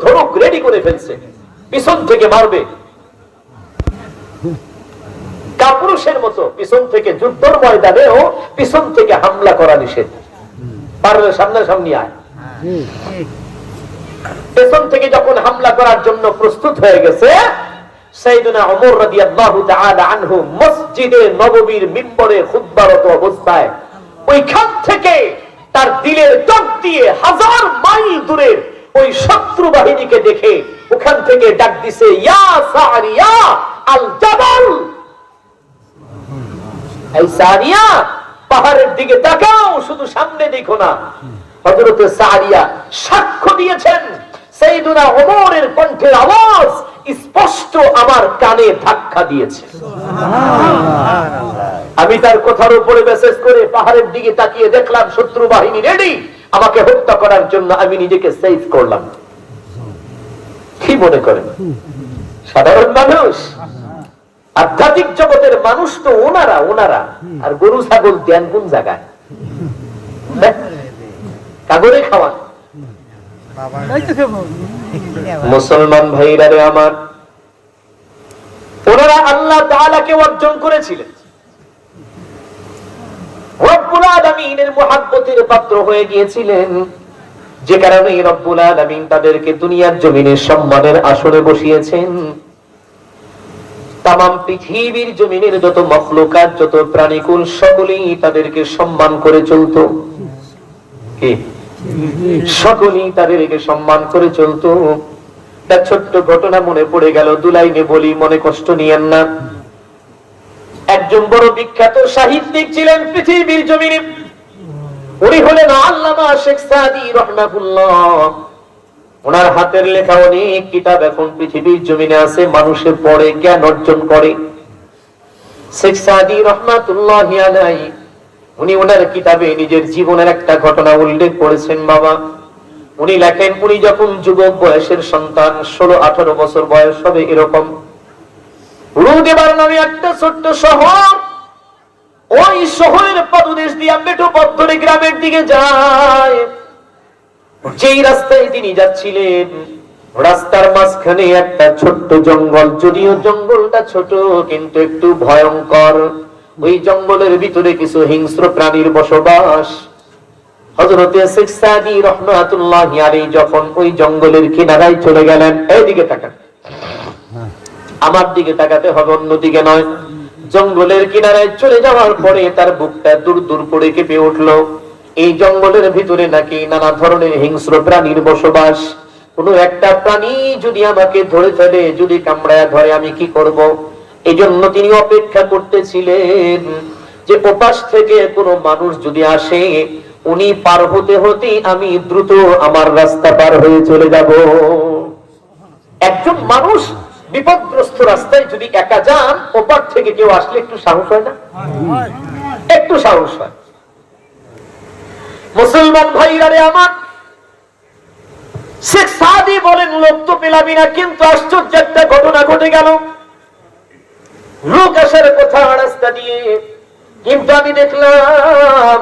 ধনুক রেডি করে ফেলছে, পিছন থেকে মারবে। কাপুরুষের মতো পিছন থেকে, যুদ্ধের ময়দানেও পিছন থেকে হামলা করা নিষেধ। পারলে সামনাসামনি আয়। পেছন থেকে যখন হামলা করার জন্য প্রস্তুত হয়ে গেছে, সাইয়েদনা ওমর রাদিয়াল্লাহু তাআলা আনহু মসজিদে নববীর মিম্বরে খুতবারত অবস্থায় ওইখান থেকে তার দিলের চোখ দিয়ে 1000 মাইল দূরের ওই শত্রু বাহিনীকে দেখে ওখান থেকে ডাক দিছে, ইয়া সারিয়া আল জাবাল, এই সারিয়া পাহাড়ের দিকে তাকাও, শুধু সামনে দেখো না। হযরতে সারিয়া সাক্ষ্য দিয়েছেন, সাইয়েদনা ওমরের কণ্ঠের আওয়াজ স্পষ্ট আমার কানে ধাক্কা দিয়েছে। আমি তার কথার উপরে মেসেজ করে পাহাড়ের দিকে তাকিয়ে দেখলাম শত্রু বাহিনী রেডি আমাকে হত্যা করার জন্য। আমি নিজেকে সেভ করলাম। কি মনে করেন সাধারণ মানুষ? আধ্যাত্মিক জগতের মানুষ তো ওনারা আর গরু ছাগল দেন কোন জায়গায়? কাগরে খাওয়া। মুসলমান ভাইরা রে আমার, ওনারা আল্লাহ তাআলাকে অর্জন করেছিলেন, রব্বুল আলামিনের মুহাব্বতের পাত্র হয়ে গিয়েছিলেন, যে কারণে রব্বুল আলামিন তাদেরকে দুনিয়ার জমিনে সম্মানের আসনে বসিয়েছেন। তামাম পৃথিবীর জমিনের যত মখলুকাত, যত প্রাণীকুল সকলেই তাদেরকে সম্মান করে চলত। কি সকলেই তাদেরকে সম্মান করে চলত। তার ছোট্ট ঘটনা মনে পড়ে গেল, দুলাইনে বলি, মনে কষ্ট নিয়েন না। একজন বড় বিখ্যাত সাহিত্যিক ছিলেন পৃথিবীর জমিনে, উনি হলেন আল্লামা শেখ সাদী রাহমাতুল্লাহ। ওনার হাতের লেখা অনেক কিতাব এখন পৃথিবীর জমিনে আছে, মানুষে পড়ে, জ্ঞান অর্জন করে। শেখ সাদী রাহমাতুল্লাহি আলাইহি উনি ওনার কিতাবে নিজের জীবনের একটা ঘটনা উল্লেখ করেছেন। বাবা, উনি লেখেন, উনি যখন যুবক বয়সের সন্তান, 16-18 বছর বয়স হবে এরকম, রুদেবার নামে একটা ছোট্ট শহর, ওই শহরের পদদেশ দিয়ে মেঠোপথ ধরে গ্রামের দিকে যায়। যেই রাস্তায় তিনি যাচ্ছিলেন, রাস্তার মাঝখানে একটা ছোট্ট জঙ্গল, যদিও জঙ্গলটা ছোট কিন্তু একটু ভয়ঙ্কর। ওই জঙ্গলের ভিতরে কিছু হিংস্র প্রাণীর বসবাস। হযরতে শেখ সাদী রাহমাতুল্লাহি আলাইহি যখন ওই জঙ্গলের কিনারায় চলে গেলেন, এইদিকে তাকান, আমার দিকে তাকাতে হবে, অন্যদিকে নয়। জঙ্গলের কিনারায় চলে যাওয়ার পরে তার বুকটা দূর দূর করে কেঁপে উঠলো। এই জঙ্গলের ভিতরে নাকি নানা ধরনের হিংস্র প্রাণীর বসবাস। কোন একটা প্রাণী যদি আমাকে ধরে ফেলে, যদি কামড়ায় ধরে, আমি কি করব? এই জন্য তিনি অপেক্ষা করতেছিলেন যে ওপাশ থেকে কোন মানুষ যদি আসে, উনি পার হতে হতে আমি দ্রুত আমার রাস্তা পার হয়ে চলে যাব। একজন মানুষ বিপদগ্রস্ত রাস্তায় যদি একা যান, ওপার থেকে কেউ আসলে একটু সাহস হয় না? একটু সাহস হয়। মুসলমান ভাইরা রে আমার, শেখ সাদী বলেন, লোক তো পেলাবি না, কিন্তু আশ্চর্য একটা ঘটনা ঘটে গেল। লোক আসার কথা রাস্তা দিয়ে, কিন্তু আমি দেখলাম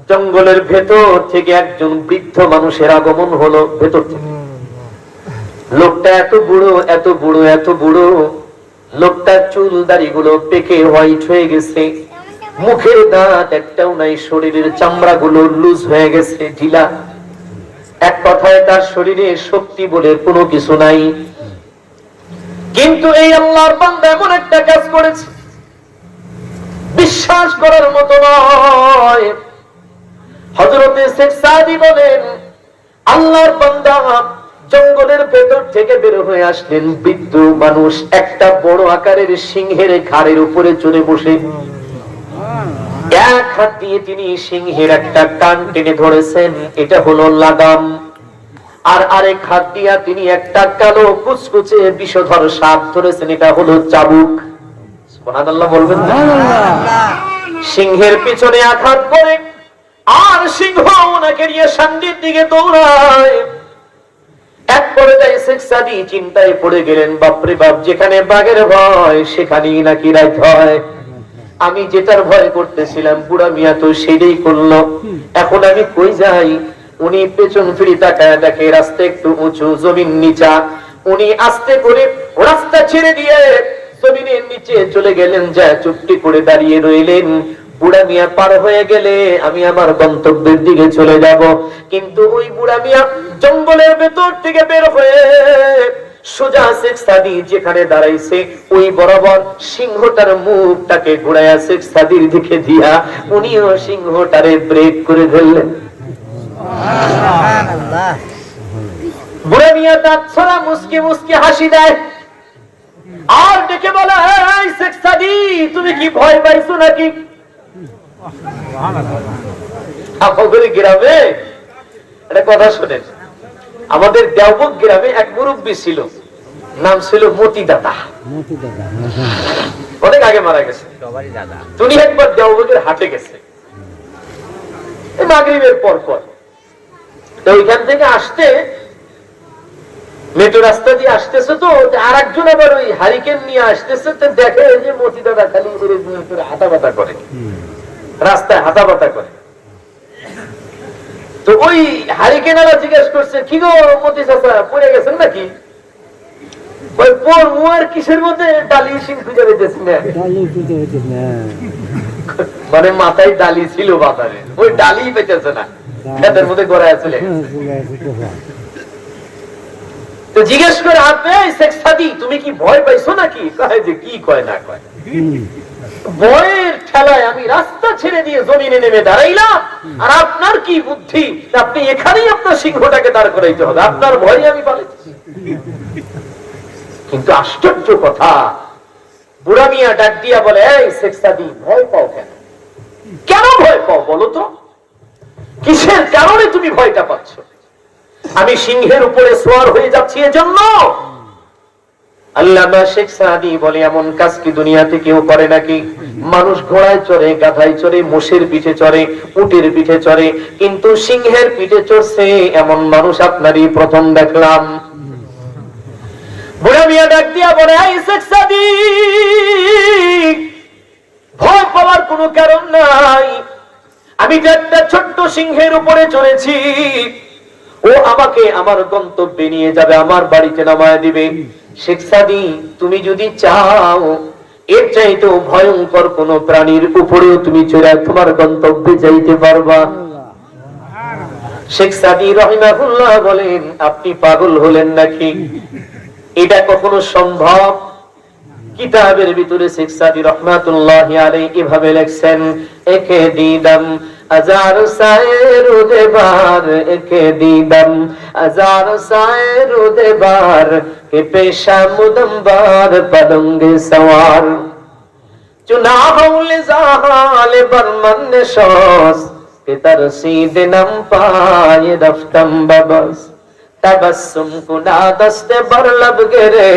জঙ্গলের ভেতর থেকে একজন বৃদ্ধ মানুষের আগমন হলো। ভেতর থেকে লোকটা এত বুড়ো, এত বুড়ো, এত বুড়ো, লোকটার চুল দাড়ি গুলো পেকে হোয়াইট হয়ে গেছে, মুখের দাঁত একটাও নাই, শরীরের চামড়া গুলো লুজ হয়ে গেছে, ঢিলা। এক কথায় তার শরীরে শক্তি বলে কোনো কিছু নাই। কিন্তু এই আল্লাহর বান্দা এমন একটা কাজ করেছে, বিশ্বাস করার মতো নয়। হযরতে শেখ সাদী বলেন, আল্লাহর বান্দা জঙ্গলের ভেতর থেকে বের হয়ে আসলেন। বৃদ্ধ মানুষ একটা বড় আকারের সিংহের ঘাড়ের উপরে চড়ে বসে, এক হাত দিয়ে তিনি সিংহের একটা কান টেনে ধরেছেন, এটা হলো লাগাম। আর আরেক হাত দিয়া তিনি একটা কালো কুচকুচে বিষধর সাপ ধরেছেন, এটা হলো চাবুক। সুবহানাল্লাহ বলবেন না? সিংহের পিছনে আঘাত করে আর সিংহ ওনাকে নিয়ে সামনের দিকে দৌড়ায়। এক পর্যায়ে শেখ সাদী চিন্তায় পড়ে গেলেন, বাপরে বাপ, যেখানে বাঘের ভয় সেখানেই নাকি রাত হয়। আমি যেটার ভয় করতেছিলাম বুড়া মিয়া তো সেটাই করলো, এখন আমি কই যাই? উনি পেছন ফিরে তাকায় দেখে রাস্তা একটু উঁচু, জমিন নিচা। উনি আস্তে করে রাস্তা ছেড়ে দিয়ে জমিনের নিচে চলে গেলেন, যা চুপটি করে দাঁড়িয়ে রইলেন। বুড়া মিয়া পার হয়ে গেলে আমি আমার গন্তব্যের দিকে চলে যাব। কিন্তু ওই বুড়া মিয়া জঙ্গলের ভেতর থেকে বের হয়ে সোজা শেখ সাদি যেখানে দাঁড়াইছে ওই বরাবর সিংহটার মুখটাকে ঘুরাইয়া শেখ সাদির দিকে দিয়া উনিও সিংহটারে ব্রেক করে ফেললেন। বুড়া মিয়া দাঁত ছড়া মুসকে মুসকে হাসি দেয় আর ডেকে বলে, এই শেখ সাদি, তুমি কি ভয় পাইছো নাকি? আমাদের গ্রামে একটা কথা শোনেন, আমাদের দেওবন্দ গ্রামে এক মুরব্বী ছিল, নাম ছিল মতি দাদা। অনেক আগে মারা গেছে। উনি একবার দেওবন্দের হাটে গেছে মাগরিবের পর পর। তো ওইখান থেকে আসতে মেট্রো রাস্তা দিয়ে আসতেছে, তো আর একজন আবার ওই হারিকেন নিয়ে আসতেছে। তো দেখে যে মতি দাদা খালি হাতাবাতা করে, রাস্তায় হাতাবাতা করে। তো ওই হারিকেনারা জিজ্ঞেস করছে, কি গো মতি চাচা, পড়ে গেছেন নাকি? কিসের মধ্যে ডালি সিং খুঁজে পেতেছি না, মানে মাথায় ডালি ছিল বাজারে, ওই ডালি পেতেছে না, খেতের মধ্যে গড়ায় চলে। তো জিজ্ঞেস করে, আপনি শেখ সাদি, তুমি কি ভয় পাইছো নাকি? কয় যে কি কয় না কয়, ভয়ের ঠেলায় আমি রাস্তা ছেড়ে দিয়ে জমিনে নেমে দাঁড়াইলাম। আর আপনার কি বুদ্ধি, আপনি এখানেই আপনার সিংহটাকে দাঁড় করাইতে হবে, আপনার ভয় আমি পালাইছি। কিন্তু আশ্চর্য কথা, বুড়া মিয়া ডাক দিয়া বলে, এই শেখ সাদি, ভয় পাও কেন? কেন ভয় পাও বলো তো? কিসের কারণে তুমি ভয়টা পাচ্ছ? আমি সিংহের উপরে সোয়ার হয়ে যাচ্ছি এজন্য? আল্লামা শেখ সাদি বলে, এমন কাজ কি দুনিয়াতে কেউ করে নাকি? মানুষ ঘোড়ায় চড়ে, গাধায় চড়ে, মোষের পিঠে চড়ে, উটের পিঠে চড়ে, কিন্তু সিংহের পিঠে চড়ছে এমন মানুষ আপনারই প্রথম দেখলাম। বুড়া মিয়া ডাক দিয়া বলে, এই শেখ সাদি, ভয় পাওয়ার কোনো কারণ নাই। আমি তো একটা ছোট্ট সিংহের উপরে চড়েছি, ও আমাকে আমার গন্তব্যে নিয়ে যাবে, আমার বাড়িতে নামায় দিবে। শেখ সাদি, তুমি যদি চাও এর চাইতেও ভয়ঙ্কর কোন প্রাণীর উপরেও তুমি চড়ে তোমার গন্তব্যে যাইতে পারবা। শেখ সাদি রাহিমাহুল্লাহ বলেন, আপনি পাগল হলেন নাকি? এটা কখনো সম্ভব? কিতাবের ভিতরে শেখ সাদি রহমাতুল্লাহি আলাইহি এভাবে লিখছেন, একে দিদাম हजार सायर उदे बार के दीदम हजार सायर उदे बार के पेशा मुदम बार पलंगे सवार चुना हौले जाहाले बरमन शोस के तरसीद नम पाए रफ्तम बबस तबस्सुम कुना दस्ते बर लब गिरे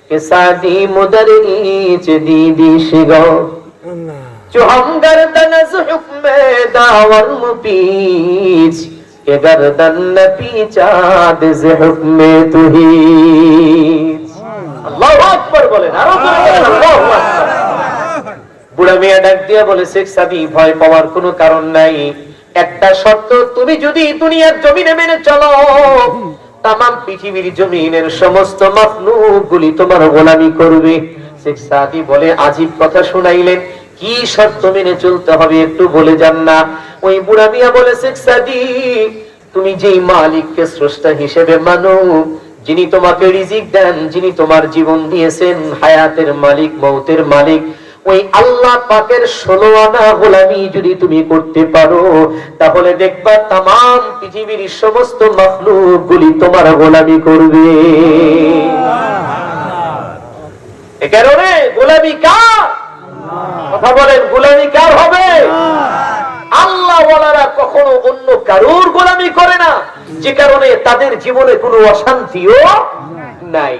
के सादी मुदर ईच दीदी शिगो जो हम गर्दन हुक्मे दावर मुपीच के गर्दन न पीछा दिज़ हुक्मे तुहीच। अल्लाहु আকবার বলেন, আরো জোরে বলেন আল্লাহু আকবার। বুড়া মিয়া ডাক দিয়া বলে, শেখ সাদি, ভয় পাওয়ার কোনো কারণ নাই। একটা শর্ত, তুমি যদি দুনিয়ার জমিনে মেনে চলো, তামাম পৃথিবীর জমিনের সমস্ত মাখলুক গুলি তোমার গোলামি করবে। শেখ সাদি বলে, আজীব কথা শুনাইলেন, কি শর্ত মেনে চলতে হবে একটু বলে যান না। ওই বুড়া মিয়া বলে, শেখ সাদি, তুমি যেই মালিককে স্রষ্টা হিসেবে মানো, যিনি তোমাকে রিজিক দেন, যিনি তোমার জীবন দিয়েছেন, হায়াতের মালিক, মৌতের মালিক, ওই আল্লাহ পাকের 16 আনা গোলামি যদি তুমি করতে পারো, তাহলে দেখবা তামাম পৃথিবীর সমস্ত মাখলুক গুলি তোমার গোলামি করবে। এ কারণে গোলামি কার? কথা বলেন, গোলামি কার হবে? আল্লাহ ওয়ালারা কখনো অন্য কারোর গোলামি করে না, যে কারণে তাদের জীবনে কোনো অশান্তিও নাই।